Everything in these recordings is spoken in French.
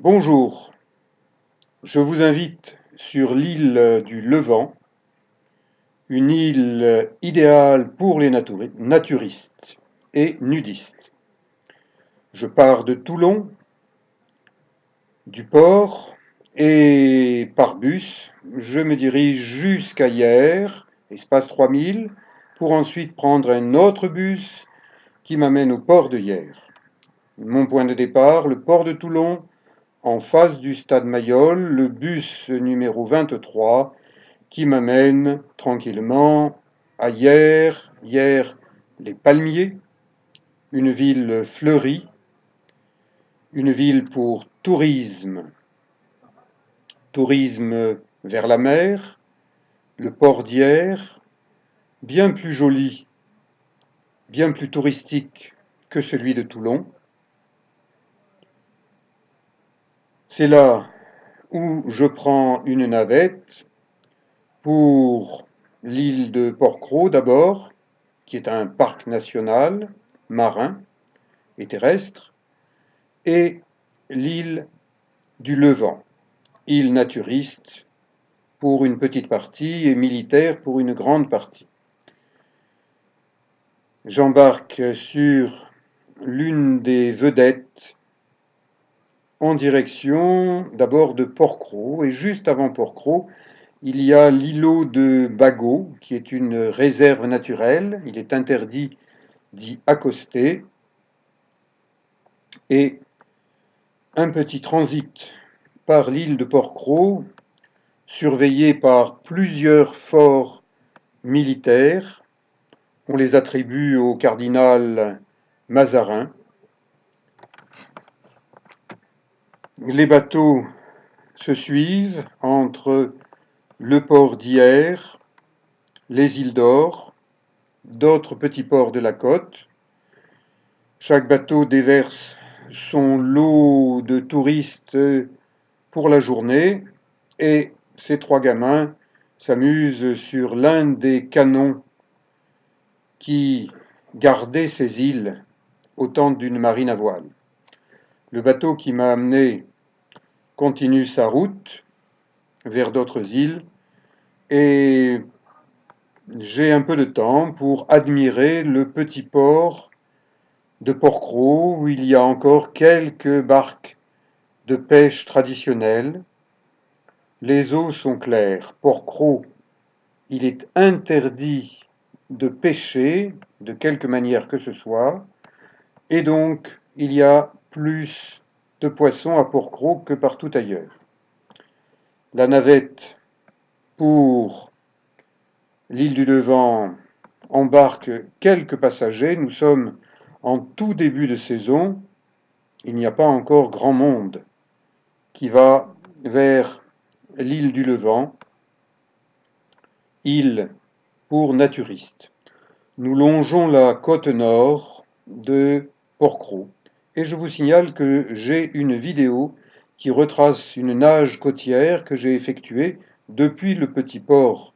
Bonjour, je vous invite sur l'île du Levant, une île idéale pour les naturistes et nudistes. Je pars de Toulon, du port, et par bus, je me dirige jusqu'à Hyères, espace 3000, pour ensuite prendre un autre bus qui m'amène au port de Hyères. Mon point de départ, le port de Toulon, en face du stade Mayol, le bus numéro 23 qui m'amène tranquillement à Hyères, les Palmiers, une ville fleurie, une ville pour tourisme vers la mer, le port d'Hyères, bien plus joli, bien plus touristique que celui de Toulon. C'est là où je prends une navette pour l'île de Port-Cros d'abord, qui est un parc national marin et terrestre, et l'île du Levant, île naturiste pour une petite partie et militaire pour une grande partie. J'embarque sur l'une des vedettes en direction d'abord de Port-Cros, et juste avant Port-Cros, il y a l'îlot de Bagot, qui est une réserve naturelle. Il est interdit d'y accoster, et un petit transit par l'île de Port-Cros, surveillé par plusieurs forts militaires. On les attribue au cardinal Mazarin. Les bateaux se suivent entre le port d'Hyères, les îles d'Or, d'autres petits ports de la côte. Chaque bateau déverse son lot de touristes pour la journée, et ces trois gamins s'amusent sur l'un des canons qui gardait ces îles au temps d'une marine à voile. Le bateau qui m'a amené continue sa route vers d'autres îles, et j'ai un peu de temps pour admirer le petit port de Port-Cros, où il y a encore quelques barques de pêche traditionnelles. Les eaux sont claires. Port-Cros, il est interdit de pêcher de quelque manière que ce soit, et donc il y a plus de poissons à Port-Cros que partout ailleurs. La navette pour l'île du Levant embarque quelques passagers. Nous sommes en tout début de saison. Il n'y a pas encore grand monde qui va vers l'île du Levant, île pour naturistes. Nous longeons la côte nord de Port-Cros, et je vous signale que j'ai une vidéo qui retrace une nage côtière que j'ai effectuée depuis le petit port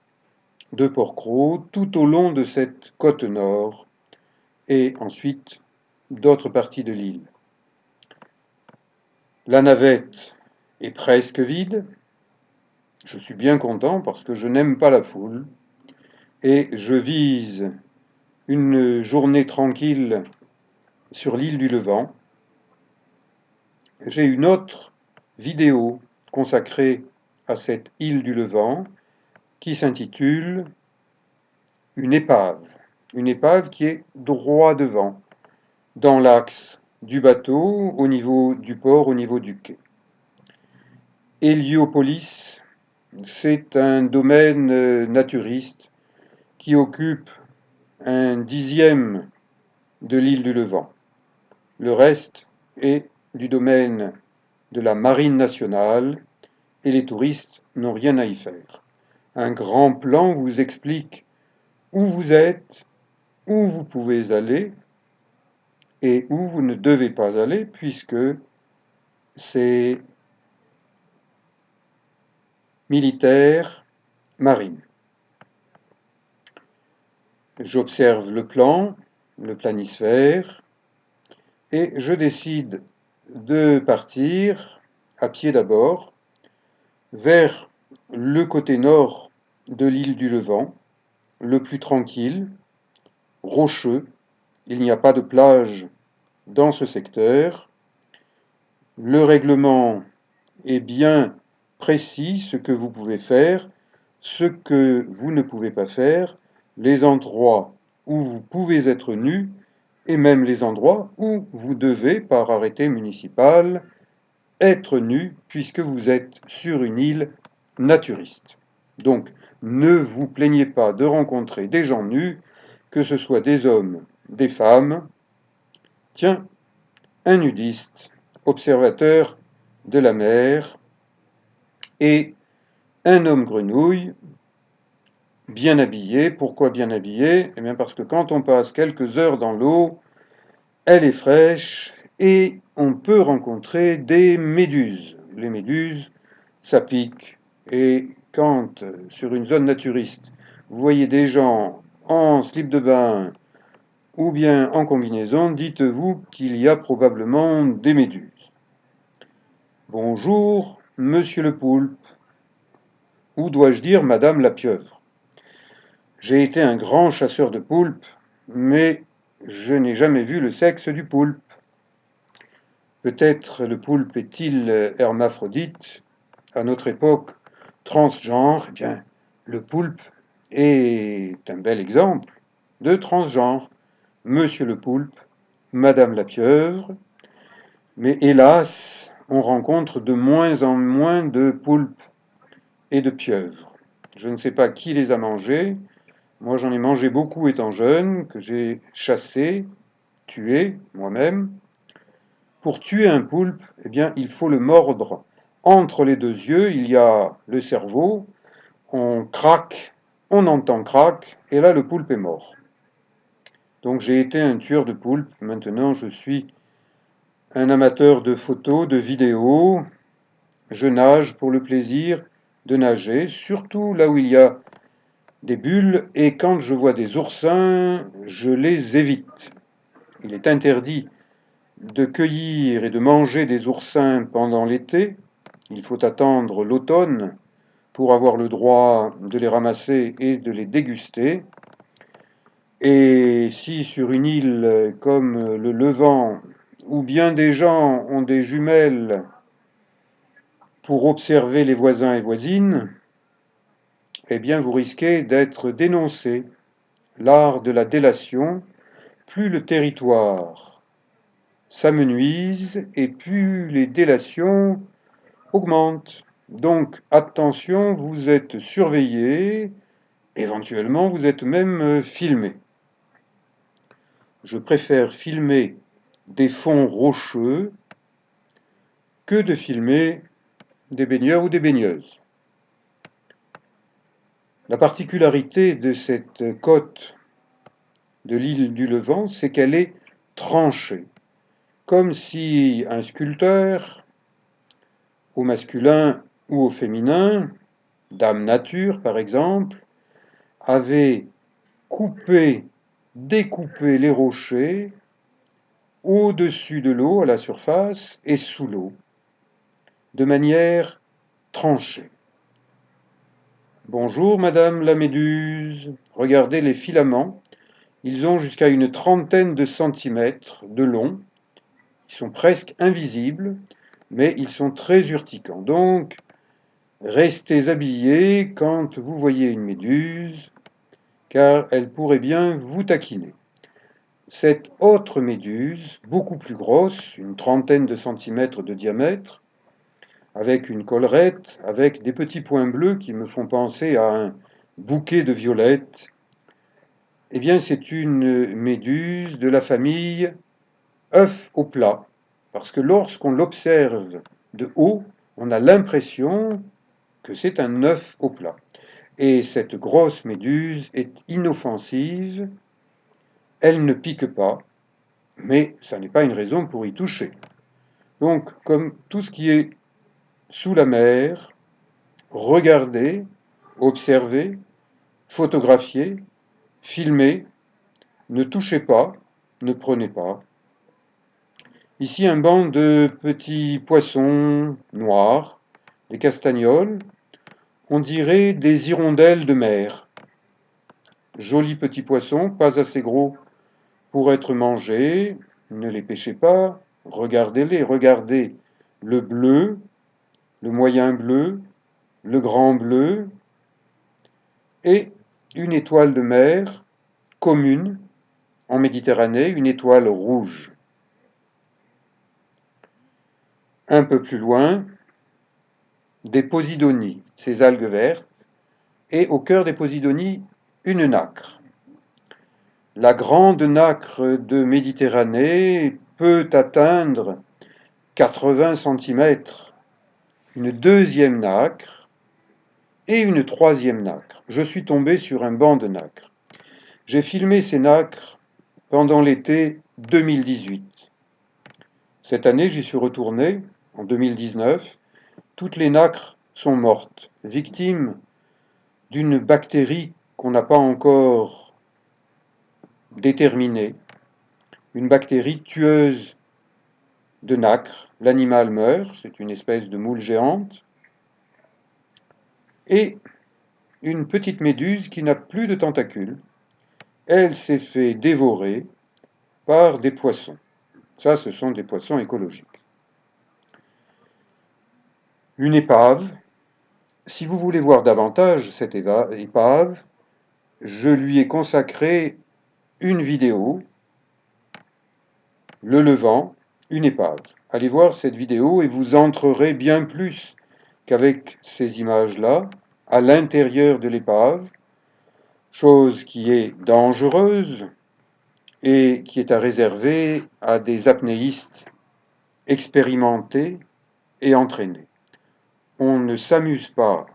de Port-Cros tout au long de cette côte nord, et ensuite d'autres parties de l'île. La navette est presque vide. Je suis bien content parce que je n'aime pas la foule, et je vise une journée tranquille sur l'île du Levant. J'ai une autre vidéo consacrée à cette île du Levant qui s'intitule une épave qui est droit devant, dans l'axe du bateau, au niveau du port, au niveau du quai. Héliopolis, c'est un domaine naturiste qui occupe un dixième de l'île du Levant. Le reste est du domaine de la marine nationale, et les touristes n'ont rien à y faire. Un grand plan vous explique où vous êtes, où vous pouvez aller et où vous ne devez pas aller, puisque c'est militaire, marine. J'observe le plan, le planisphère, et je décide de partir à pied d'abord, vers le côté nord de l'île du Levant, le plus tranquille, rocheux. Il n'y a pas de plage dans ce secteur. Le règlement est bien précis, ce que vous pouvez faire, ce que vous ne pouvez pas faire, les endroits où vous pouvez être nu et même les endroits où vous devez, par arrêté municipal, être nu puisque vous êtes sur une île naturiste. Donc, ne vous plaignez pas de rencontrer des gens nus, que ce soit des hommes, des femmes. Tiens, un nudiste, observateur de la mer, et un homme grenouille, bien habillé. Pourquoi bien habillé? Eh bien parce que quand on passe quelques heures dans l'eau, elle est fraîche et on peut rencontrer des méduses. Les méduses, ça pique. Et quand, sur une zone naturiste, vous voyez des gens en slip de bain ou bien en combinaison, dites-vous qu'il y a probablement des méduses. Bonjour, monsieur le poulpe. Ou dois-je dire madame la pieuvre? J'ai été un grand chasseur de poulpes, mais je n'ai jamais vu le sexe du poulpe. Peut-être le poulpe est-il hermaphrodite, à notre époque transgenre. Eh bien, le poulpe est un bel exemple de transgenre. Monsieur le poulpe, madame la pieuvre, mais hélas, on rencontre de moins en moins de poulpes et de pieuvres. Je ne sais pas qui les a mangés. Moi, j'en ai mangé beaucoup étant jeune, que j'ai chassé, tué moi-même. Pour tuer un poulpe, eh bien, il faut le mordre. Entre les deux yeux, il y a le cerveau. On craque, on entend craque, et là, le poulpe est mort. Donc, j'ai été un tueur de poulpes. Maintenant, je suis un amateur de photos, de vidéos. Je nage pour le plaisir de nager, surtout là où il y a des bulles, et quand je vois des oursins, je les évite. Il est interdit de cueillir et de manger des oursins pendant l'été. Il faut attendre l'automne pour avoir le droit de les ramasser et de les déguster. Et si sur une île comme le Levant, où bien des gens ont des jumelles pour observer les voisins et voisines, eh bien vous risquez d'être dénoncé. L'art de la délation, plus le territoire s'amenuise et plus les délations augmentent. Donc attention, vous êtes surveillé, éventuellement vous êtes même filmé. Je préfère filmer des fonds rocheux que de filmer des baigneurs ou des baigneuses. La particularité de cette côte de l'île du Levant, c'est qu'elle est tranchée, comme si un sculpteur, au masculin ou au féminin, Dame Nature par exemple, avait coupé, découpé les rochers au-dessus de l'eau, à la surface, et sous l'eau, de manière tranchée. Bonjour madame la méduse, regardez les filaments, ils ont jusqu'à une trentaine de centimètres de long, ils sont presque invisibles, mais ils sont très urticants. Donc, restez habillés quand vous voyez une méduse, car elle pourrait bien vous taquiner. Cette autre méduse, beaucoup plus grosse, une trentaine de centimètres de diamètre, avec une collerette, avec des petits points bleus qui me font penser à un bouquet de violettes, eh bien c'est une méduse de la famille œuf au plat, parce que lorsqu'on l'observe de haut, on a l'impression que c'est un œuf au plat. Et cette grosse méduse est inoffensive, elle ne pique pas, mais ça n'est pas une raison pour y toucher. Donc, comme tout ce qui est sous la mer, regardez, observez, photographiez, filmez, ne touchez pas, ne prenez pas. Ici, un banc de petits poissons noirs, des castagnols, on dirait des hirondelles de mer. Jolis petits poissons, pas assez gros pour être mangés, ne les pêchez pas, regardez-les, regardez le bleu, le moyen bleu, le grand bleu, et une étoile de mer commune en Méditerranée, une étoile rouge. Un peu plus loin, des posidonies, ces algues vertes, et au cœur des posidonies, une nacre. La grande nacre de Méditerranée peut atteindre 80 cm, une deuxième nacre et une troisième nacre. Je suis tombé sur un banc de nacre. J'ai filmé ces nacres pendant l'été 2018. Cette année, j'y suis retourné, en 2019. Toutes les nacres sont mortes, victimes d'une bactérie qu'on n'a pas encore déterminée, une bactérie tueuse de nacre. L'animal meurt, c'est une espèce de moule géante, et une petite méduse qui n'a plus de tentacules, elle s'est fait dévorer par des poissons. Ça, ce sont des poissons écologiques. Une épave, si vous voulez voir davantage cette épave, je lui ai consacré une vidéo, le Levant, une épave. Allez voir cette vidéo et vous entrerez bien plus qu'avec ces images-là à l'intérieur de l'épave, chose qui est dangereuse et qui est à réserver à des apnéistes expérimentés et entraînés. On ne s'amuse pas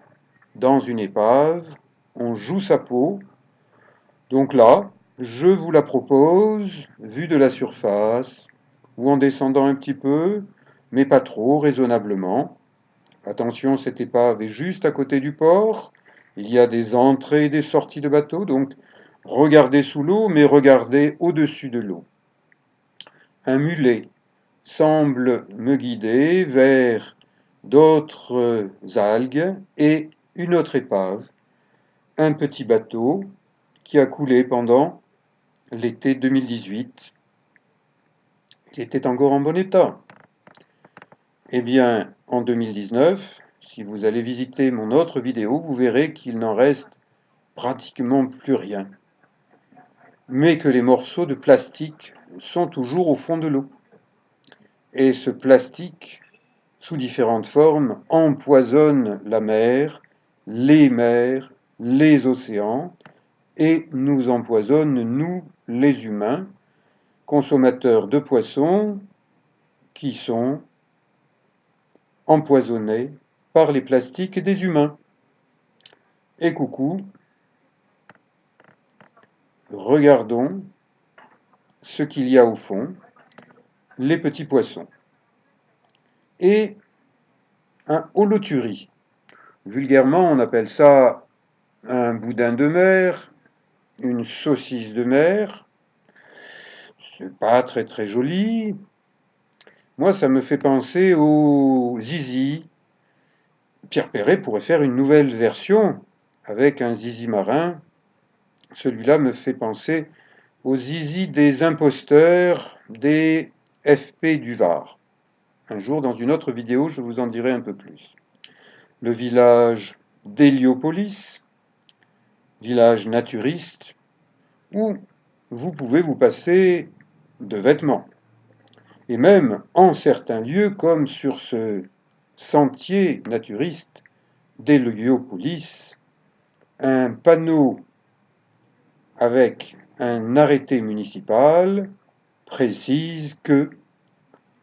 dans une épave, on joue sa peau. Donc là, je vous la propose, vue de la surface, ou en descendant un petit peu, mais pas trop, raisonnablement. Attention, cette épave est juste à côté du port. Il y a des entrées et des sorties de bateaux, donc regardez sous l'eau, mais regardez au-dessus de l'eau. Un mulet semble me guider vers d'autres algues et une autre épave, un petit bateau qui a coulé pendant l'été 2018. Il était encore en bon état. Eh bien, en 2019, si vous allez visiter mon autre vidéo, vous verrez qu'il n'en reste pratiquement plus rien, mais que les morceaux de plastique sont toujours au fond de l'eau. Et ce plastique, sous différentes formes, empoisonne la mer, les océans, et nous empoisonne, nous, les humains, consommateurs de poissons, qui sont empoisonnés par les plastiques des humains. Et coucou, regardons ce qu'il y a au fond, les petits poissons. Et un holoturie. Vulgairement, on appelle ça un boudin de mer, une saucisse de mer. C'est pas très très joli. Moi, ça me fait penser au zizi. Pierre Perret pourrait faire une nouvelle version avec un zizi marin. Celui-là me fait penser au zizi des imposteurs des FP du Var. Un jour, dans une autre vidéo, je vous en dirai un peu plus. Le village d'Héliopolis, village naturiste, où vous pouvez vous passer de vêtements. Et même en certains lieux, comme sur ce sentier naturiste d'Héliopolis, un panneau avec un arrêté municipal précise que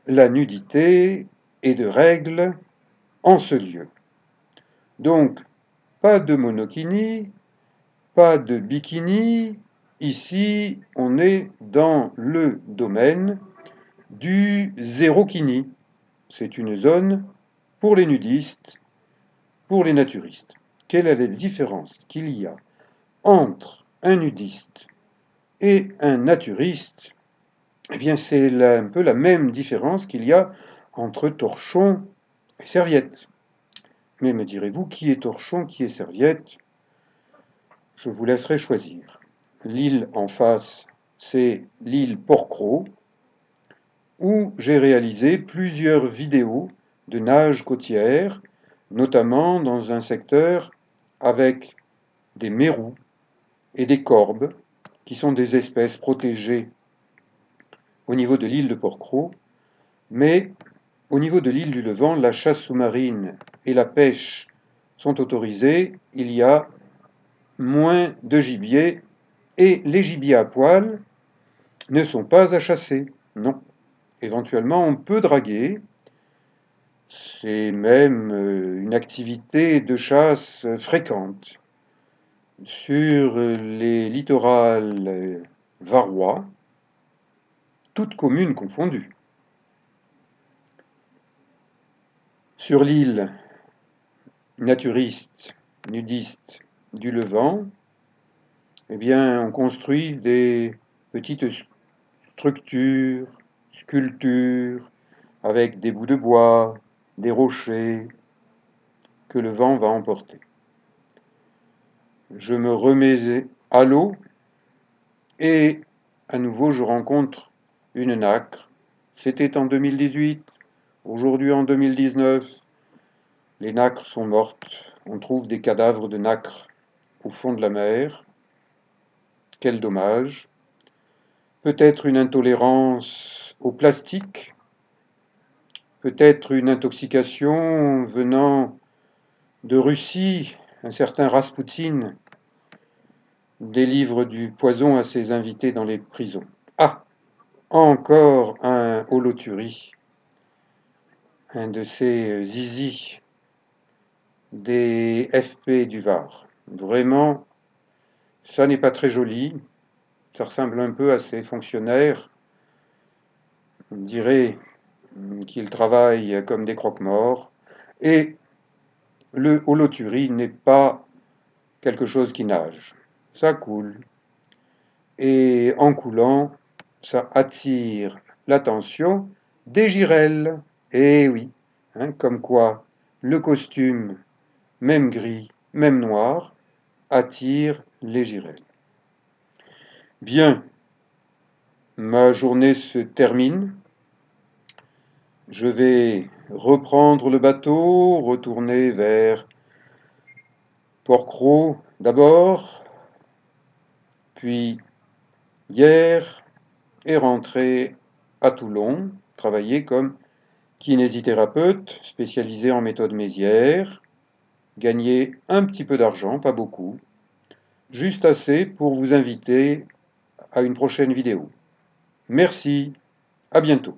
la nudité est de règle en ce lieu. Donc, pas de monokini, pas de bikini. Ici, on est dans le domaine du zéro-kini. C'est une zone pour les nudistes, pour les naturistes. Quelle est la différence qu'il y a entre un nudiste et un naturiste? Eh bien, c'est un peu la même différence qu'il y a entre torchon et serviette. Mais me direz-vous, qui est torchon, qui est serviette? Je vous laisserai choisir. L'île en face, c'est l'île Porquerolles, où j'ai réalisé plusieurs vidéos de nage côtière, notamment dans un secteur avec des mérous et des corbes, qui sont des espèces protégées au niveau de l'île de Porquerolles, mais au niveau de l'île du Levant, la chasse sous-marine et la pêche sont autorisées. Il y a moins de gibier et les gibiers à poil ne sont pas à chasser. Non. Éventuellement, on peut draguer. C'est même une activité de chasse fréquente sur les littorales varois, toutes communes confondues. Sur l'île naturiste, nudiste du Levant, eh bien, on construit des petites structures, sculptures, avec des bouts de bois, des rochers, que le vent va emporter. Je me remets à l'eau et à nouveau je rencontre une nacre. C'était en 2018, aujourd'hui en 2019, les nacres sont mortes. On trouve des cadavres de nacres au fond de la mer. Quel dommage. Peut-être une intolérance au plastique, peut-être une intoxication venant de Russie. Un certain Raspoutine délivre du poison à ses invités dans les prisons. Ah, encore un holothurie, un de ces zizi des FP du Var. Vraiment, ça n'est pas très joli. Ça ressemble un peu à ces fonctionnaires. On dirait qu'ils travaillent comme des croque-morts. Et le holothurie n'est pas quelque chose qui nage. Ça coule. Et en coulant, ça attire l'attention des girelles. Eh oui, hein, comme quoi le costume, même gris, même noir, attire les girelles. Bien, ma journée se termine. Je vais reprendre le bateau, retourner vers Porquerolles d'abord, puis hier est rentré à Toulon, travailler comme kinésithérapeute spécialisé en méthode Mézières, gagner un petit peu d'argent, pas beaucoup, juste assez pour vous inviter à une prochaine vidéo. Merci, à bientôt.